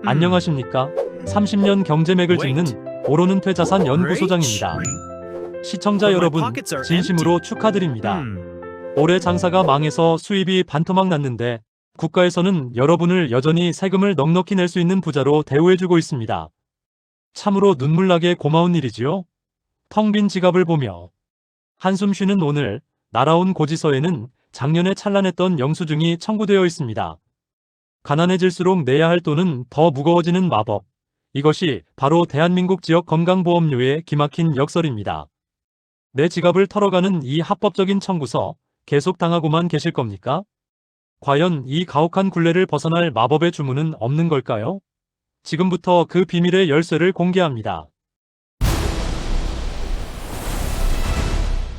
안녕하십니까? 30년 경제맥을 짚는 오로는 퇴자산 연구소장입니다. 시청자 여러분, 진심으로 축하드립니다. 올해 장사가 망해서 수입이 반토막 났는데 국가에서는 여러분을 여전히 세금을 넉넉히 낼 수 있는 부자로 대우해주고 있습니다. 참으로 눈물나게 고마운 일이지요? 텅 빈 지갑을 보며 한숨 쉬는 오늘, 날아온 고지서에는 작년에 찬란했던 영수증이 청구되어 있습니다. 가난해질수록 내야 할 돈은 더 무거워지는 마법. 이것이 바로 대한민국 지역 건강보험료의 기막힌 역설입니다. 내 지갑을 털어가는 이 합법적인 청구서 계속 당하고만 계실 겁니까? 과연 이 가혹한 굴레를 벗어날 마법의 주문은 없는 걸까요? 지금부터 그 비밀의 열쇠를 공개합니다.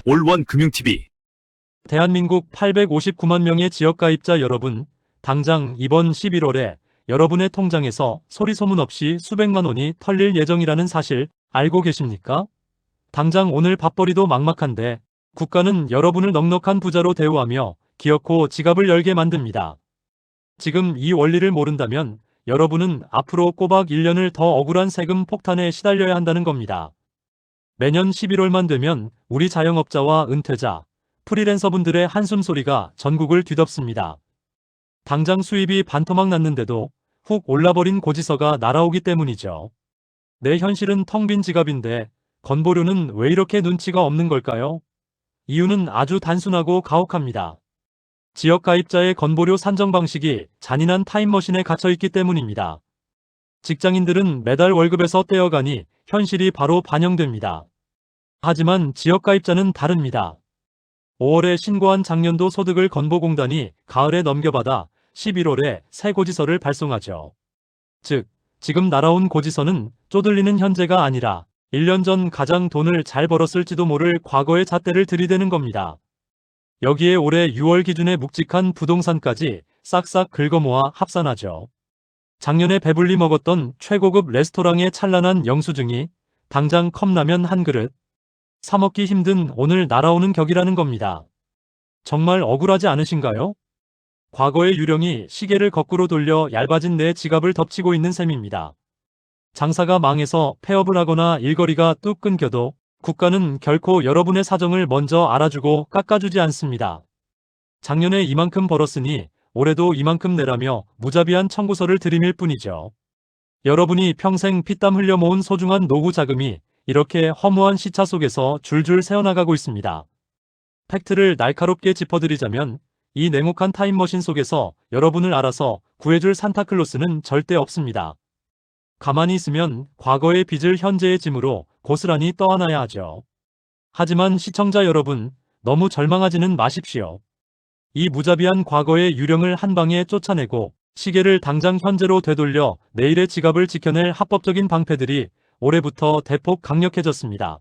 올원 금융TV. 대한민국 859만 명의 지역가입자 여러분, 당장 이번 11월에 여러분의 통장에서 소리소문 없이 수백만 원이 털릴 예정이라는 사실 알고 계십니까? 당장 오늘 밥벌이도 막막한데 국가는 여러분을 넉넉한 부자로 대우하며 기어코 지갑을 열게 만듭니다. 지금 이 원리를 모른다면 여러분은 앞으로 꼬박 1년을 더 억울한 세금 폭탄에 시달려야 한다는 겁니다. 매년 11월만 되면 우리 자영업자와 은퇴자, 프리랜서분들의 한숨소리가 전국을 뒤덮습니다. 당장 수입이 반토막 났는데도 훅 올라버린 고지서가 날아오기 때문이죠. 내 현실은 텅 빈 지갑인데 건보료는 왜 이렇게 눈치가 없는 걸까요? 이유는 아주 단순하고 가혹합니다. 지역가입자의 건보료 산정 방식이 잔인한 타임머신에 갇혀있기 때문입니다. 직장인들은 매달 월급에서 떼어가니 현실이 바로 반영됩니다. 하지만 지역가입자는 다릅니다. 5월에 신고한 작년도 소득을 건보공단이 가을에 넘겨받아 11월에 새 고지서를 발송하죠. 즉, 지금 날아온 고지서는 쪼들리는 현재가 아니라 1년 전 가장 돈을 잘 벌었을지도 모를 과거의 잣대를 들이대는 겁니다. 여기에 올해 6월 기준의 묵직한 부동산까지 싹싹 긁어모아 합산하죠. 작년에 배불리 먹었던 최고급 레스토랑의 찬란한 영수증이 당장 컵라면 한 그릇, 사 먹기 힘든 오늘 날아오는 격이라는 겁니다. 정말 억울하지 않으신가요? 과거의 유령이 시계를 거꾸로 돌려 얇아진 내 지갑을 덮치고 있는 셈입니다. 장사가 망해서 폐업을 하거나 일거리가 뚝 끊겨도 국가는 결코 여러분의 사정을 먼저 알아주고 깎아주지 않습니다. 작년에 이만큼 벌었으니 올해도 이만큼 내라며 무자비한 청구서를 들이밀 뿐이죠. 여러분이 평생 피땀 흘려 모은 소중한 노후 자금이 이렇게 허무한 시차 속에서 줄줄 새어나가고 있습니다. 팩트를 날카롭게 짚어드리자면 이 냉혹한 타임머신 속에서 여러분을 알아서 구해줄 산타클로스는 절대 없습니다. 가만히 있으면 과거의 빚을 현재의 짐으로 고스란히 떠안아야 하죠. 하지만 시청자 여러분, 너무 절망하지는 마십시오. 이 무자비한 과거의 유령을 한 방에 쫓아내고 시계를 당장 현재로 되돌려 내일의 지갑을 지켜낼 합법적인 방패들이 올해부터 대폭 강력해졌습니다.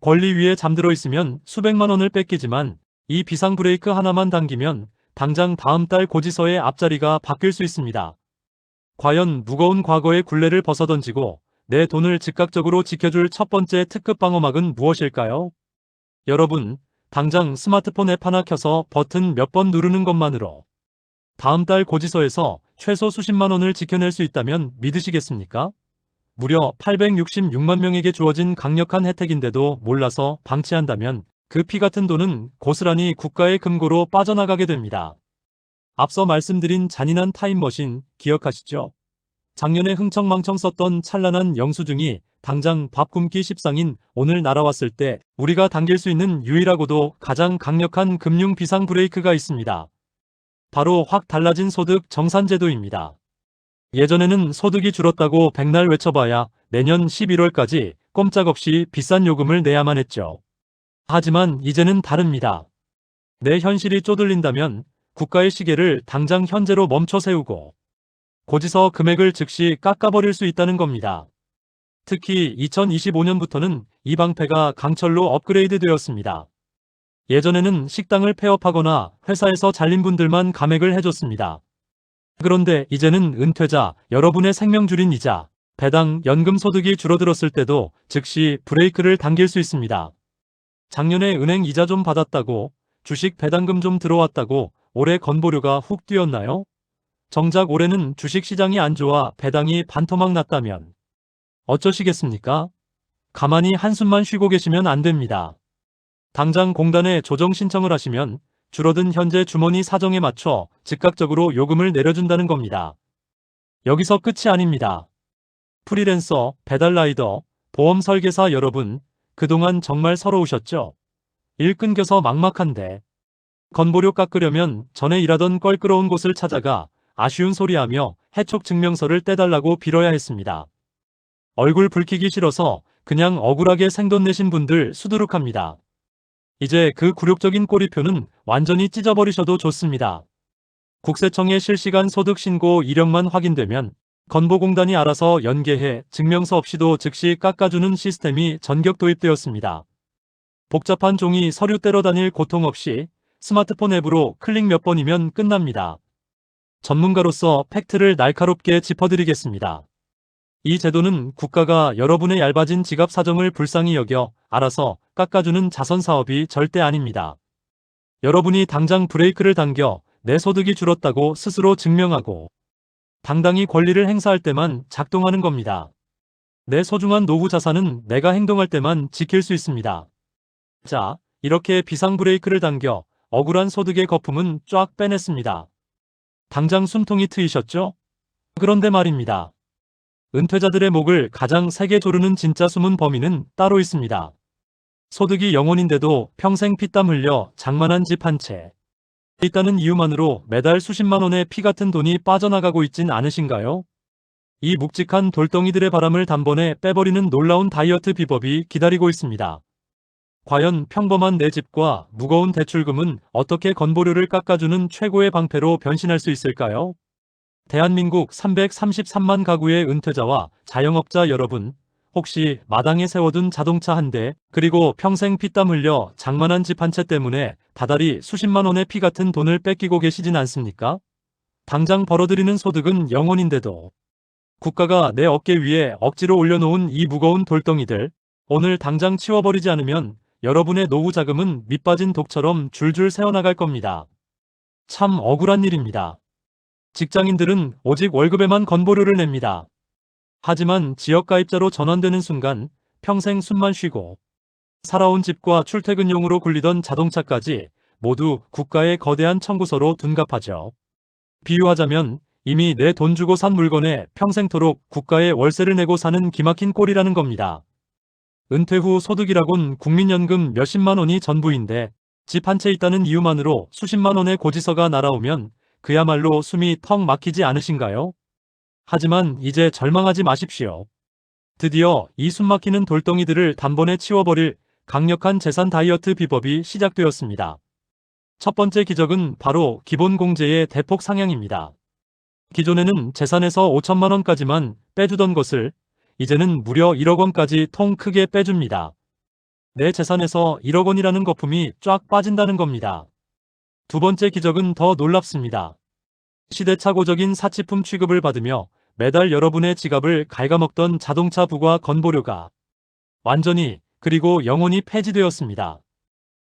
권리 위에 잠들어 있으면 수백만 원을 뺏기지만 이 비상 브레이크 하나만 당기면 당장 다음 달 고지서의 앞자리가 바뀔 수 있습니다. 과연 무거운 과거의 굴레를 벗어던지고 내 돈을 즉각적으로 지켜줄 첫 번째 특급 방어막은 무엇일까요? 여러분, 당장 스마트폰 앱 하나 켜서 버튼 몇 번 누르는 것만으로 다음 달 고지서에서 최소 수십만 원을 지켜낼 수 있다면 믿으시겠습니까? 무려 866만 명에게 주어진 강력한 혜택인데도 몰라서 방치한다면 그 피 같은 돈은 고스란히 국가의 금고로 빠져나가게 됩니다. 앞서 말씀드린 잔인한 타임머신 기억하시죠? 작년에 흥청망청 썼던 찬란한 영수증이 당장 밥 굶기 십상인 오늘 날아왔을 때 우리가 당길 수 있는 유일하고도 가장 강력한 금융 비상 브레이크가 있습니다. 바로 확 달라진 소득 정산제도입니다. 예전에는 소득이 줄었다고 백날 외쳐봐야 내년 11월까지 꼼짝없이 비싼 요금을 내야만 했죠. 하지만 이제는 다릅니다. 내 현실이 쪼들린다면 국가의 시계를 당장 현재로 멈춰 세우고 고지서 금액을 즉시 깎아버릴 수 있다는 겁니다. 특히 2025년부터는 이 방패가 강철로 업그레이드 되었습니다. 예전에는 식당을 폐업하거나 회사에서 잘린 분들만 감액을 해줬습니다. 그런데 이제는 은퇴자, 여러분의 생명줄인 이자, 배당, 연금 소득이 줄어들었을 때도 즉시 브레이크를 당길 수 있습니다. 작년에 은행 이자 좀 받았다고, 주식 배당금 좀 들어왔다고 올해 건보료가 훅 뛰었나요? 정작 올해는 주식시장이 안 좋아 배당이 반토막 났다면 어쩌시겠습니까? 가만히 한숨만 쉬고 계시면 안 됩니다. 당장 공단에 조정 신청을 하시면 줄어든 현재 주머니 사정에 맞춰 즉각적으로 요금을 내려준다는 겁니다. 여기서 끝이 아닙니다. 프리랜서, 배달라이더, 보험 설계사 여러분, 그동안 정말 서러우셨죠? 일 끊겨서 막막한데 건보료 깎으려면 전에 일하던 껄끄러운 곳을 찾아가 아쉬운 소리하며 해촉 증명서를 떼달라고 빌어야 했습니다. 얼굴 붉히기 싫어서 그냥 억울하게 생돈 내신 분들 수두룩합니다. 이제 그 굴욕적인 꼬리표는 완전히 찢어버리셔도 좋습니다. 국세청의 실시간 소득 신고 이력만 확인되면 건보공단이 알아서 연계해 증명서 없이도 즉시 깎아주는 시스템이 전격 도입되었습니다. 복잡한 종이 서류 떼러 다닐 고통 없이 스마트폰 앱으로 클릭 몇 번이면 끝납니다. 전문가로서 팩트를 날카롭게 짚어드리겠습니다. 이 제도는 국가가 여러분의 얇아진 지갑 사정을 불쌍히 여겨 알아서 깎아주는 자선 사업이 절대 아닙니다. 여러분이 당장 브레이크를 당겨 내 소득이 줄었다고 스스로 증명하고 당당히 권리를 행사할 때만 작동하는 겁니다. 내 소중한 노후 자산은 내가 행동할 때만 지킬 수 있습니다. 자, 이렇게 비상 브레이크를 당겨 억울한 소득의 거품은 쫙 빼냈습니다. 당장 숨통이 트이셨죠? 그런데 말입니다. 은퇴자들의 목을 가장 세게 조르는 진짜 숨은 범인은 따로 있습니다. 소득이 0원인데도 평생 피땀 흘려 장만한 집 한 채 있다는 이유만으로 매달 수십만 원의 피 같은 돈이 빠져나가고 있진 않으신가요? 이 묵직한 돌덩이들의 바람을 단번에 빼버리는 놀라운 다이어트 비법이 기다리고 있습니다. 과연 평범한 내 집과 무거운 대출금은 어떻게 건보료를 깎아주는 최고의 방패로 변신할 수 있을까요? 대한민국 333만 가구의 은퇴자와 자영업자 여러분, 혹시 마당에 세워둔 자동차 한 대, 그리고 평생 피땀 흘려 장만한 집 한 채 때문에 다달이 수십만 원의 피 같은 돈을 뺏기고 계시진 않습니까? 당장 벌어들이는 소득은 0원인데도 국가가 내 어깨 위에 억지로 올려놓은 이 무거운 돌덩이들, 오늘 당장 치워버리지 않으면 여러분의 노후 자금은 밑빠진 독처럼 줄줄 새어나갈 겁니다. 참 억울한 일입니다. 직장인들은 오직 월급에만 건보료를 냅니다. 하지만 지역가입자로 전환되는 순간 평생 숨만 쉬고 살아온 집과 출퇴근용으로 굴리던 자동차까지 모두 국가의 거대한 청구서로 둔갑하죠. 비유하자면 이미 내 돈 주고 산 물건에 평생토록 국가에 월세를 내고 사는 기막힌 꼴이라는 겁니다. 은퇴 후 소득이라곤 국민연금 몇십만 원이 전부인데 집 한 채 있다는 이유만으로 수십만 원의 고지서가 날아오면 그야말로 숨이 턱 막히지 않으신가요? 하지만 이제 절망하지 마십시오. 드디어 이 숨막히는 돌덩이들을 단번에 치워버릴 강력한 재산 다이어트 비법이 시작되었습니다. 첫 번째 기적은 바로 기본공제의 대폭 상향입니다. 기존에는 재산에서 5천만 원까지만 빼주던 것을 이제는 무려 1억 원까지 통 크게 빼줍니다. 내 재산에서 1억 원이라는 거품이 쫙 빠진다는 겁니다. 두 번째 기적은 더 놀랍습니다. 시대착오적인 사치품 취급을 받으며 매달 여러분의 지갑을 갉아먹던 자동차 부과 건보료가 완전히 그리고 영원히 폐지되었습니다.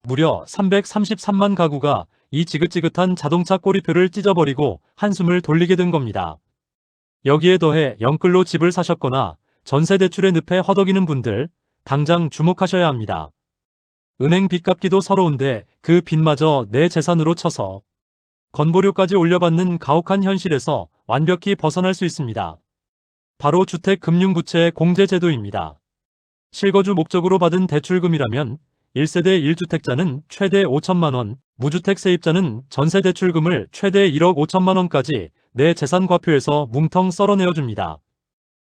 무려 333만 가구가 이 지긋지긋한 자동차 꼬리표를 찢어버리고 한숨을 돌리게 된 겁니다. 여기에 더해 영끌로 집을 사셨거나 전세 대출의 늪에 허덕이는 분들 당장 주목하셔야 합니다. 은행 빚 갚기도 서러운데 그 빚마저 내 재산으로 쳐서 건보료까지 올려받는 가혹한 현실에서 완벽히 벗어날 수 있습니다. 바로 주택금융부채 공제제도입니다. 실거주 목적으로 받은 대출금이라면 1세대 1주택자는 최대 5천만 원, 무주택 세입자는 전세 대출금을 최대 1억 5천만 원까지 내 재산 과표에서 뭉텅 썰어내어줍니다.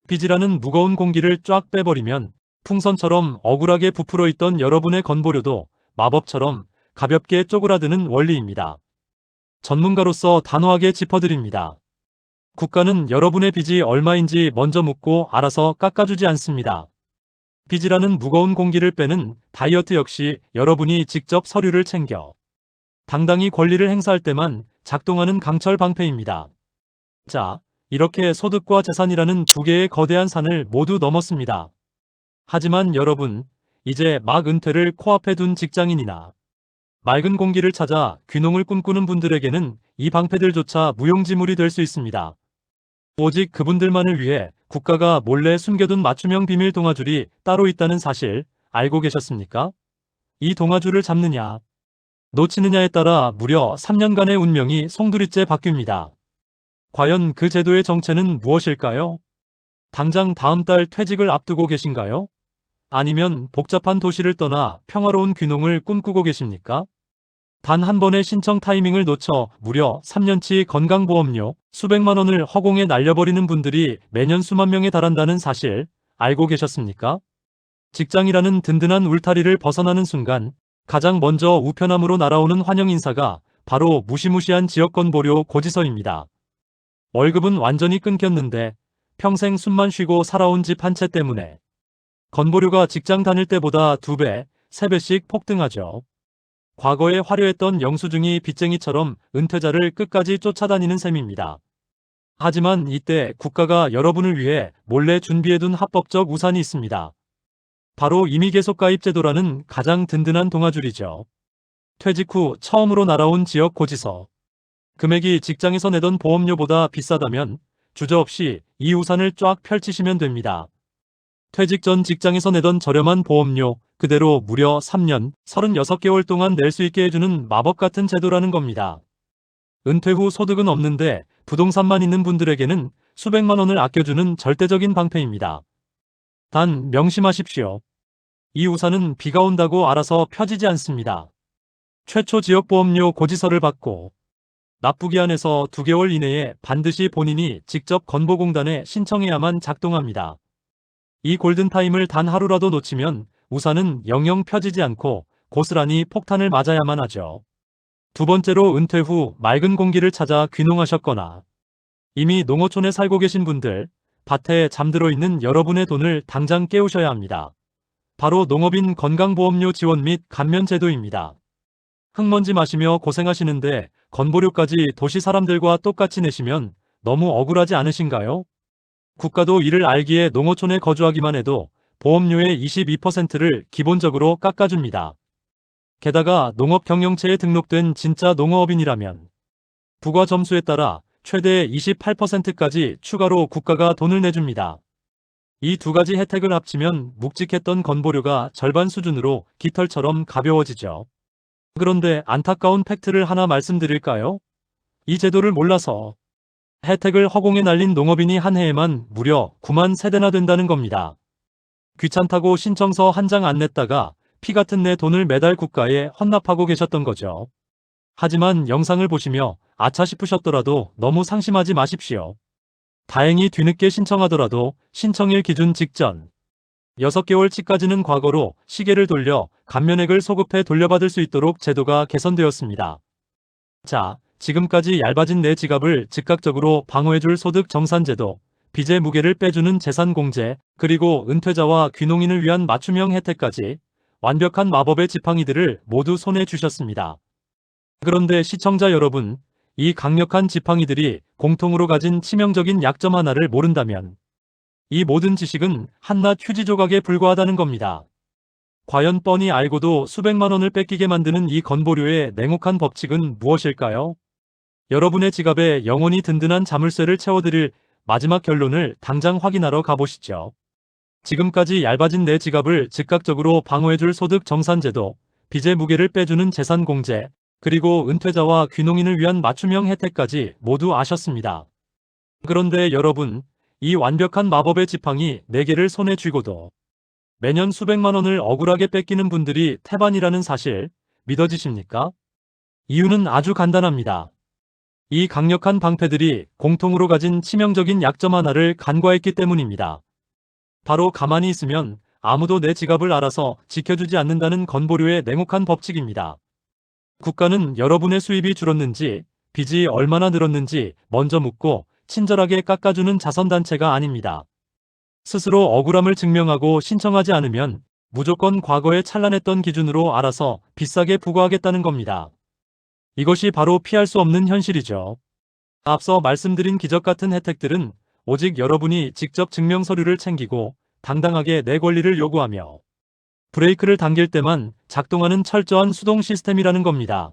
빚이라는 무거운 공기를 쫙 빼버리면 풍선처럼 억울하게 부풀어 있던 여러분의 건보료도 마법처럼 가볍게 쪼그라드는 원리입니다. 전문가로서 단호하게 짚어드립니다. 국가는 여러분의 빚이 얼마인지 먼저 묻고 알아서 깎아주지 않습니다. 빚이라는 무거운 공기를 빼는 다이어트 역시 여러분이 직접 서류를 챙겨 당당히 권리를 행사할 때만 작동하는 강철 방패입니다. 자, 이렇게 소득과 재산이라는 두 개의 거대한 산을 모두 넘었습니다. 하지만 여러분, 이제 막 은퇴를 코앞에 둔 직장인이나 맑은 공기를 찾아 귀농을 꿈꾸는 분들에게는 이 방패들조차 무용지물이 될 수 있습니다. 오직 그분들만을 위해 국가가 몰래 숨겨둔 맞춤형 비밀 동아줄이 따로 있다는 사실 알고 계셨습니까? 이 동아줄을 잡느냐, 놓치느냐에 따라 무려 3년간의 운명이 송두리째 바뀝니다. 과연 그 제도의 정체는 무엇일까요? 당장 다음 달 퇴직을 앞두고 계신가요? 아니면 복잡한 도시를 떠나 평화로운 귀농을 꿈꾸고 계십니까? 단 한 번의 신청 타이밍을 놓쳐 무려 3년치 건강보험료 수백만 원을 허공에 날려버리는 분들이 매년 수만 명에 달한다는 사실 알고 계셨습니까? 직장이라는 든든한 울타리를 벗어나는 순간 가장 먼저 우편함으로 날아오는 환영 인사가 바로 무시무시한 지역건보료 고지서입니다. 월급은 완전히 끊겼는데 평생 숨만 쉬고 살아온 집 한 채 때문에 건보료가 직장 다닐 때보다 2배, 3배씩 폭등하죠. 과거에 화려했던 영수증이 빚쟁이처럼 은퇴자를 끝까지 쫓아다니는 셈입니다. 하지만 이때 국가가 여러분을 위해 몰래 준비해둔 합법적 우산이 있습니다. 바로 임의계속가입 제도라는 가장 든든한 동아줄이죠. 퇴직 후 처음으로 날아온 지역 고지서. 금액이 직장에서 내던 보험료보다 비싸다면 주저없이 이 우산을 쫙 펼치시면 됩니다. 퇴직 전 직장에서 내던 저렴한 보험료 그대로 무려 3년, 36개월 동안 낼 수 있게 해주는 마법 같은 제도라는 겁니다. 은퇴 후 소득은 없는데 부동산만 있는 분들에게는 수백만 원을 아껴주는 절대적인 방패입니다. 단 명심하십시오. 이 우산은 비가 온다고 알아서 펴지지 않습니다. 최초 지역보험료 고지서를 받고 납부기 한에서 2개월 이내에 반드시 본인이 직접 건보공단에 신청해야만 작동합니다. 이 골든타임을 단 하루라도 놓치면 우산은 영영 펴지지 않고 고스란히 폭탄을 맞아야만 하죠. 두 번째로 은퇴 후 맑은 공기를 찾아 귀농하셨거나 이미 농어촌에 살고 계신 분들, 밭에 잠들어 있는 여러분의 돈을 당장 깨우셔야 합니다. 바로 농업인 건강보험료 지원 및 감면 제도입니다. 흙먼지 마시며 고생하시는데 건보료까지 도시 사람들과 똑같이 내시면 너무 억울하지 않으신가요? 국가도 이를 알기에 농어촌에 거주하기만 해도 보험료의 22%를 기본적으로 깎아줍니다. 게다가 농업경영체에 등록된 진짜 농어업인이라면 부과 점수에 따라 최대 28%까지 추가로 국가가 돈을 내줍니다. 이 두 가지 혜택을 합치면 묵직했던 건보료가 절반 수준으로 깃털처럼 가벼워지죠. 그런데 안타까운 팩트를 하나 말씀드릴까요? 이 제도를 몰라서 혜택을 허공에 날린 농업인이 한 해에만 무려 9만 세대나 된다는 겁니다. 귀찮다고 신청서 한 장 안 냈다가 피 같은 내 돈을 매달 국가에 헌납하고 계셨던 거죠. 하지만 영상을 보시며 아차 싶으셨더라도 너무 상심하지 마십시오. 다행히 뒤늦게 신청하더라도 신청일 기준 직전 6개월치까지는 과거로 시계를 돌려 감면액을 소급해 돌려받을 수 있도록 제도가 개선되었습니다. 자, 지금까지 얇아진 내 지갑을 즉각적으로 방어해줄 소득 정산제도, 빚의 무게를 빼주는 재산공제, 그리고 은퇴자와 귀농인을 위한 맞춤형 혜택까지 완벽한 마법의 지팡이들을 모두 손에 쥐셨습니다. 그런데 시청자 여러분, 이 강력한 지팡이들이 공통으로 가진 치명적인 약점 하나를 모른다면 이 모든 지식은 한낱 휴지 조각에 불과하다는 겁니다. 과연 뻔히 알고도 수백만 원을 뺏기게 만드는 이 건보료의 냉혹한 법칙은 무엇일까요? 여러분의 지갑에 영원히 든든한 자물쇠를 채워드릴 마지막 결론을 당장 확인하러 가보시죠. 지금까지 얇아진 내 지갑을 즉각적으로 방어해줄 소득 정산제도, 빚의 무게를 빼주는 재산공제, 그리고 은퇴자와 귀농인을 위한 맞춤형 혜택까지 모두 아셨습니다. 그런데 여러분, 이 완벽한 마법의 지팡이 4개를 손에 쥐고도 매년 수백만 원을 억울하게 뺏기는 분들이 태반이라는 사실 믿어지십니까? 이유는 아주 간단합니다. 이 강력한 방패들이 공통으로 가진 치명적인 약점 하나를 간과했기 때문입니다. 바로 가만히 있으면 아무도 내 지갑을 알아서 지켜주지 않는다는 건보료의 냉혹한 법칙입니다. 국가는 여러분의 수입이 줄었는지, 빚이 얼마나 늘었는지 먼저 묻고 친절하게 깎아주는 자선단체가 아닙니다. 스스로 억울함을 증명하고 신청하지 않으면 무조건 과거에 찬란했던 기준으로 알아서 비싸게 부과하겠다는 겁니다. 이것이 바로 피할 수 없는 현실이죠. 앞서 말씀드린 기적 같은 혜택들은 오직 여러분이 직접 증명서류를 챙기고 당당하게 내 권리를 요구하며 브레이크를 당길 때만 작동하는 철저한 수동 시스템이라는 겁니다.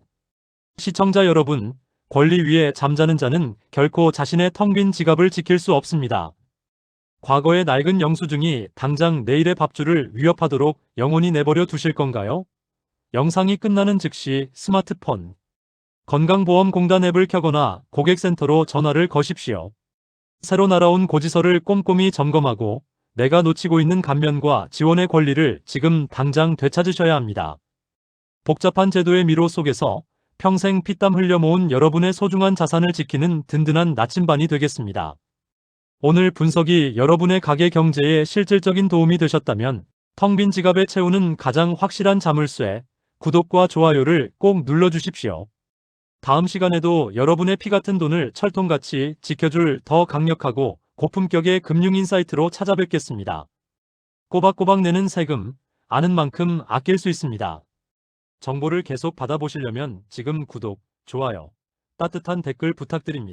시청자 여러분, 권리 위에 잠자는 자는 결코 자신의 텅 빈 지갑을 지킬 수 없습니다. 과거의 낡은 영수증이 당장 내일의 밥줄을 위협하도록 영원히 내버려 두실 건가요? 영상이 끝나는 즉시 스마트폰, 건강보험공단 앱을 켜거나 고객센터로 전화를 거십시오. 새로 날아온 고지서를 꼼꼼히 점검하고 내가 놓치고 있는 감면과 지원의 권리를 지금 당장 되찾으셔야 합니다. 복잡한 제도의 미로 속에서 평생 피땀 흘려 모은 여러분의 소중한 자산을 지키는 든든한 나침반이 되겠습니다. 오늘 분석이 여러분의 가계 경제에 실질적인 도움이 되셨다면 텅 빈 지갑에 채우는 가장 확실한 자물쇠, 구독과 좋아요를 꼭 눌러주십시오. 다음 시간에도 여러분의 피 같은 돈을 철통같이 지켜줄 더 강력하고 고품격의 금융 인사이트로 찾아뵙겠습니다. 꼬박꼬박 내는 세금, 아는 만큼 아낄 수 있습니다. 정보를 계속 받아보시려면 지금 구독, 좋아요, 따뜻한 댓글 부탁드립니다.